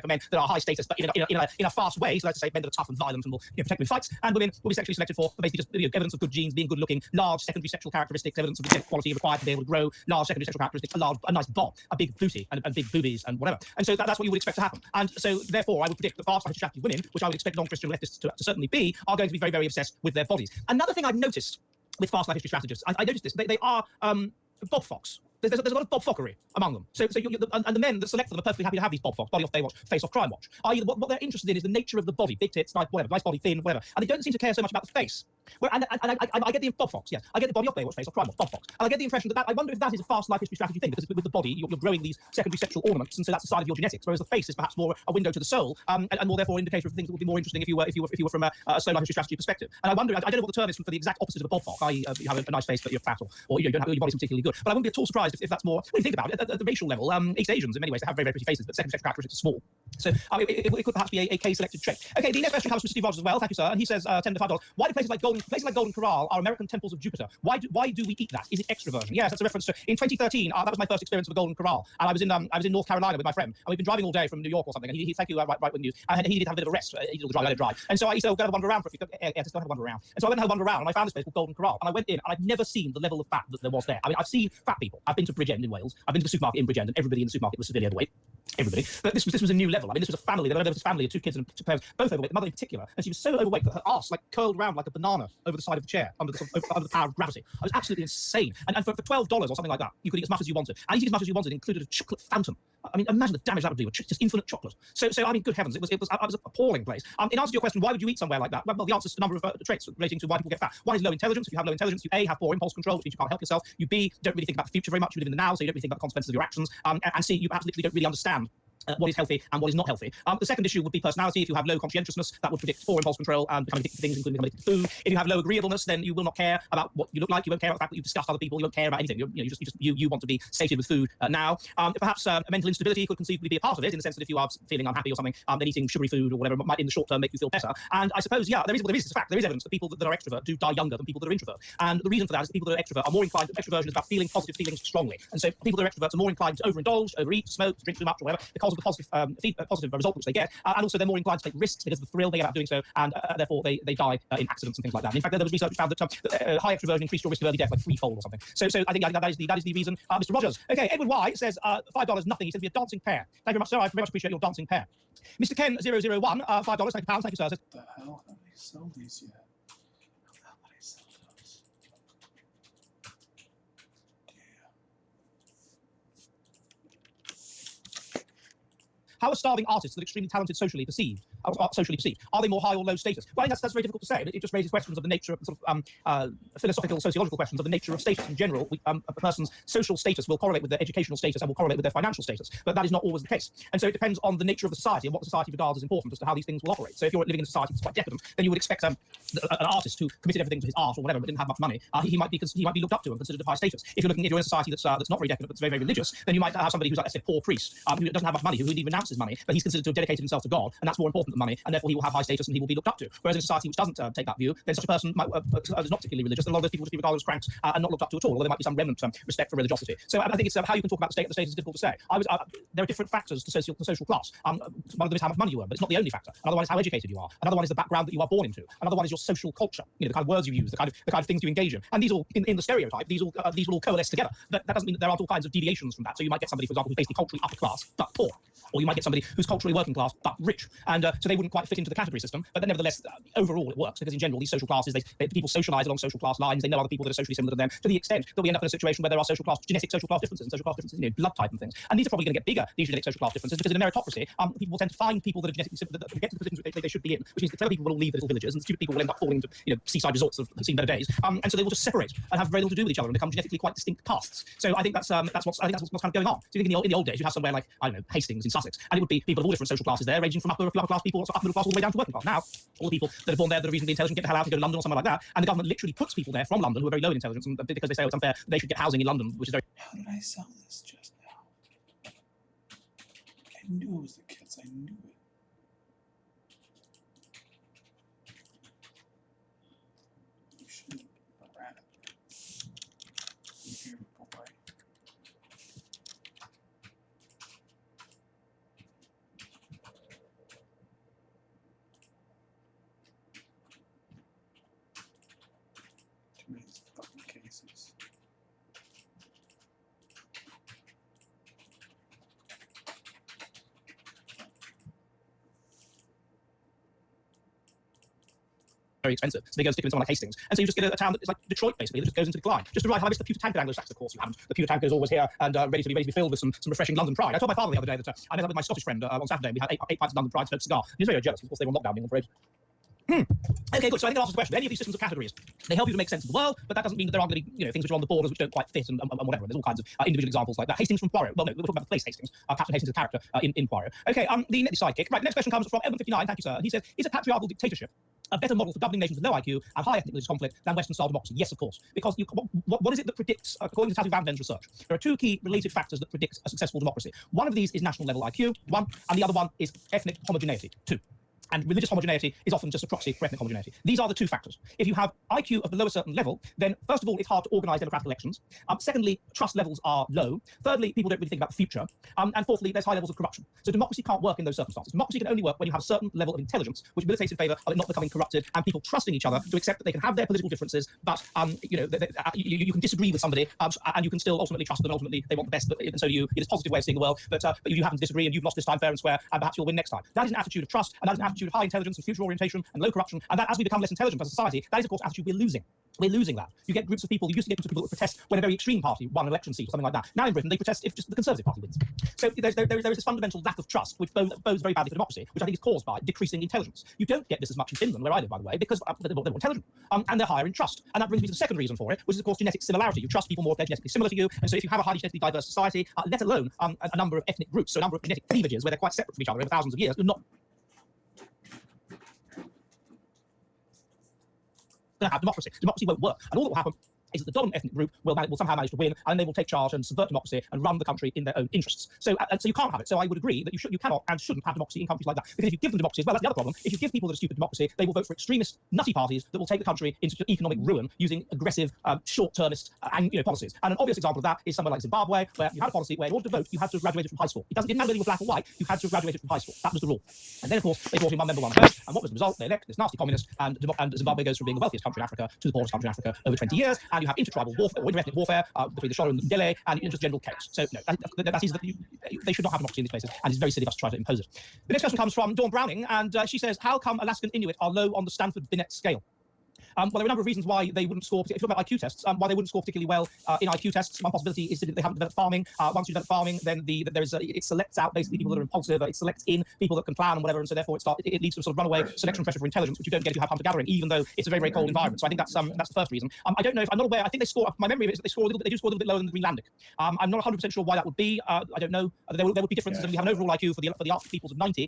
men that are high status, but in a fast way. So that's to say, men that are tough and violent and will protect them in fights, and women will be sexually selected for basically just evidence of good genes, being good looking, large secondary sexual characteristics, evidence of genetic quality required to be able to grow, large secondary sexual characteristics, a nice bod, a big booty, and big boobies and whatever. And so that's what you would expect to happen. And so therefore, I would predict that fast life history strategy women, which I would expect non-Christian leftists to certainly be, are going to be very, very obsessed with their bodies. Another thing I've noticed with fast life history strategists, I noticed this, they are Bob Fox. There's a lot of Bob Fockery among them. So and the men that select them are perfectly happy to have these Bob Fox, body off Baywatch, face off crime watch. I.e., what they're interested in is the nature of the body, big tits, nice body, thin, whatever. And they don't seem to care so much about the face. And I get the Bob Fox, yes. I get the body off Baywatch, face off crime watch, Bob Fox. And I get the impression that I wonder if that is a fast life history strategy thing, because with the body, you're growing these secondary sexual ornaments, and so that's the side of your genetics, whereas the face is perhaps more a window to the soul, and more therefore an indicator of things that would be more interesting if you were from a slow life history strategy perspective. And I wonder, I don't know what the term is for the exact opposite of a Bob Fox, i.e. you have a nice face but you're fat, or you don't have, your body's particularly good. But I wouldn't be at all surprised if that's more, what do you think about it, at the racial level, East Asians in many ways, they have very, very pretty faces, but secondary sexual characteristics are small. So it could perhaps be a K-selected trait. Okay, the next question comes from Steve Rogers as well, thank you sir, and he says, $10 to $5, why do places like Golden Corral are American temples of Jupiter? Why do we eat that? Is it extroversion? Yes, that's a reference to, in 2013, that was my first experience of a Golden Corral, and I was in North Carolina with my friend, and we've been driving all day from New York or something, and he thank you, right with news, and he did have a bit of a rest, he did all the drive, let it drive, and so I said, go have a wander around for a few, just go have a wander around, and so I went and had a wander around, and I found this place called Golden Corral, and I went in, and I've never seen the level of fat that there was there. I mean, I've seen fat people, I've been to Bridgend in Wales, I've been to the supermarket in Bridgend, and everybody in the supermarket was severely overweight. everybody. But this was a new level. I mean, this was a family. There was a family of 2 kids and 2 parents, both overweight. The mother in particular, and she was so overweight that her arse like curled round like a banana over the side of the chair under the power of gravity. I was absolutely insane. And for $12 or something like that, you could eat as much as you wanted. And eating as much as you wanted included a chocolate fountain. I mean, imagine the damage that would do with just infinite chocolate. So I mean, good heavens, it was an appalling place. In answer to your question, why would you eat somewhere like that? Well, the answer is a number of traits relating to why people get fat. One is low intelligence. If you have low intelligence, you A, have poor impulse control, which means you can't help yourself. You B, don't really think about the future very much. You live in the now, so you don't really think about the consequences of your actions. And C, you perhaps literally don't really understand what is healthy and what is not healthy. The second issue would be personality. If you have low conscientiousness, that would predict poor impulse control and becoming addicted to things, including becoming addicted to food. If you have low agreeableness, then you will not care about what you look like. You won't care about the fact that you disgust other people. You won't care about anything. You want to be sated with food now. Perhaps mental instability could conceivably be a part of it, in the sense that if you are feeling unhappy or something, then eating sugary food or whatever might in the short term make you feel better. And I suppose, yeah, there is it's a fact. There is evidence that people that are extrovert do die younger than people that are introvert. And the reason for that is that people that are extrovert are more inclined. Extroversion is about feeling positive feelings strongly. And so people that are extroverts are more inclined to overindulge, overeat, smoke, drink too much, or whatever, because of the positive result which they get, and also they're more inclined to take risks because of the thrill they get out of doing so, and therefore they die in accidents and things like that. And in fact, there was research which found that high extroversion increased your risk of early death like 3-fold or something. So I think that is the reason. Mr. Rogers, okay, Edward Y says $5 nothing. He says be a dancing pair. Thank you very much, sir. I very much appreciate your dancing pair. Mr. Ken 001, $5. Thank you, pounds. Thank you, sir. Says, What the hell have they sold these yet? How would I sell those? how are starving artists that are extremely talented socially perceived? Are they more high or low status? Well, I think that's very difficult to say. It just raises questions of the nature of sort of philosophical, sociological questions of the nature of status in general. A person's social status will correlate with their educational status and will correlate with their financial status, but that is not always the case. And so it depends on the nature of the society and what the society regards as important as to how these things will operate. So if you're living in a society that's quite decadent, then you would expect an artist who committed everything to his art or whatever but didn't have much money. He might be looked up to and considered of high status. If you're in a society that's not very decadent but it's very, very religious, then you might have somebody who's like, let's say, poor priest who doesn't have much money, who really renounces money, but he's considered to have dedicated himself to God, and that's more important than money, and therefore he will have high status and he will be looked up to. Whereas in a society which doesn't take that view, then such a person is not particularly religious, and a lot of those people would be regarded as cranks and not looked up to at all, or there might be some remnant respect for religiosity. So I think it's how you can talk about the status is difficult to say. There are different factors to social class. One of them is how much money you earn, but it's not the only factor. Another one is how educated you are. Another one is the background that you are born into. Another one is your social culture. The kind of words you use, the kind of things you engage in. And these all in the stereotype, these will all coalesce together. That doesn't mean that there aren't all kinds of deviations from that. So you might get somebody, for example, who's basically culturally upper class but poor, or you might get somebody who's culturally working class but rich, and so they wouldn't quite fit into the category system. But nevertheless, overall, it works because in general, these social classes, people socialise along social class lines. They know other people that are socially similar to them, to the extent that we end up in a situation where there are genetic social class differences, and social class differences, blood type and things. And these are probably going to get bigger, these genetic social class differences, because in a meritocracy, people will tend to find people that are genetically similar, that get to the positions they should be in, which means the clever people will all leave the little villages, and the stupid people will end up falling into seaside resorts that have seen better days. And so they will just separate and have very little to do with each other and become genetically quite distinct castes. So I think that's what's kind of going on. So you think in the old days, you have somewhere like, I don't know, Hastings in Sussex, and it would be people of all different social classes there, ranging from upper class people, upper middle class, all the way down to working class. Now, all the people that are born there that are reasonably intelligent get the hell out and go to London or somewhere like that, and the government literally puts people there from London who are very low in intelligence, and because they say it's unfair, they should get housing in London, which is very. How did I sell this just now? I knew it was the kids. I knew it. You shouldn't have ran it. You boy. Too many fucking cases. Very expensive, so they go stick it in someone like Hastings, and so you just get a town that is like Detroit, basically, that just goes into decline. Just to arrive, I missed the pewter tank at Anglo-Saxon, of course you haven't. The pewter tank is always here and ready to be filled with some refreshing London Pride. I told my father the other day that I met up with my Scottish friend on Saturday, and we had eight pints of London Pride smoked cigar. He was very jealous, of course they were on lockdown, I'm afraid. Okay, good. So I think that answers the question. Any of these systems of categories, they help you to make sense of the world, but that doesn't mean that there aren't going to be things which are on the borders which don't quite fit and whatever. There's all kinds of individual examples like that. Hastings from Poirot. Well, no, we're talking about the place Hastings. Captain Hastings is a character in Poirot. Okay, the sidekick. Right, next question comes from Edwin59. Thank you, sir. And he says, is a patriarchal dictatorship a better model for governing nations with low IQ and high ethnic religious conflict than Western-style democracy? Yes, of course. Because what is it that predicts, according to Tatu Van Den's research, there are two key related factors that predict a successful democracy. One of these is national level IQ, one, and the other one is ethnic homogeneity, two. And religious homogeneity is often just a proxy for ethnic homogeneity. These are the two factors. If you have IQ of below a certain level, then first of all, it's hard to organise democratic elections. Secondly, trust levels are low. Thirdly, people don't really think about the future. And fourthly, there's high levels of corruption. So democracy can't work in those circumstances. Democracy can only work when you have a certain level of intelligence, which militates in favour of it not becoming corrupted, and people trusting each other to accept that they can have their political differences, but you can disagree with somebody, and you can still ultimately trust them, and ultimately they want the best, and so do you. It is a positive way of seeing the world, but you happen to disagree, and you've lost this time fair and square, and perhaps you'll win next time. That is an attitude of trust, and that is an attitude of high intelligence and future orientation and low corruption, and that as we become less intelligent as a society, that is of course an attitude we're losing. We're losing that. You get groups of people, you used to get groups of people that would protest when a very extreme party won an election seat or something like that. Now in Britain, they protest if just the Conservative Party wins. So there is this fundamental lack of trust, which bodes very badly for democracy, which I think is caused by decreasing intelligence. You don't get this as much in Finland, where I live, by the way, because they're more intelligent, and they're higher in trust. And that brings me to the second reason for it, which is, of course, genetic similarity. You trust people more if they're genetically similar to you, and so if you have a highly genetically diverse society, let alone a number of ethnic groups, so a number of genetic cleavages where they're quite separate from each other over thousands of years, you're not going to have democracy. Democracy won't work, and all that will happen is that the dominant ethnic group will somehow manage to win, and they will take charge and subvert democracy and run the country in their own interests. So you can't have it. So I would agree that you cannot and shouldn't have democracy in countries like that. Because if you give them democracy as well, that's the other problem. If you give people that are stupid democracy, they will vote for extremist, nutty parties that will take the country into economic ruin using aggressive, short-termist policies. And an obvious example of that is somewhere like Zimbabwe, where you had a policy where in order to vote, you had to have graduated from high school. It didn't matter whether you were black or white, you had to have graduated from high school. That was the rule. And then, of course, they brought in one member, one vote. And what was the result? They elect this nasty communist, and Zimbabwe goes from being the wealthiest country in Africa to the poorest country in Africa over 20 years. And you have intertribal warfare, or interethnic warfare between the Shora and the Ndele, and just general chaos. So no, that is that they should not have democracy in these places, and it's very silly of us to try to impose it. The next question comes from Dawn Browning, and she says, how come Alaskan Inuit are low on the Stanford-Binet scale? Well, there are a number of reasons why they wouldn't score, if you talk about IQ tests, why they wouldn't score particularly well in IQ tests. One possibility is that they haven't developed farming. Once you develop farming, then it selects out basically people that are impulsive, it selects in people that can plan and whatever, and so therefore it leads to a sort of runaway selection pressure for intelligence, which you don't get if you have hunter-gathering, even though it's a very, very cold environment. So I think that's the first reason. I don't know if, I'm not aware, I think they score, my memory of it is that they do score a little bit lower than the Greenlandic. I'm not 100% sure why that would be. I don't know. There would be differences, and we have an overall IQ for the Arctic peoples of 90.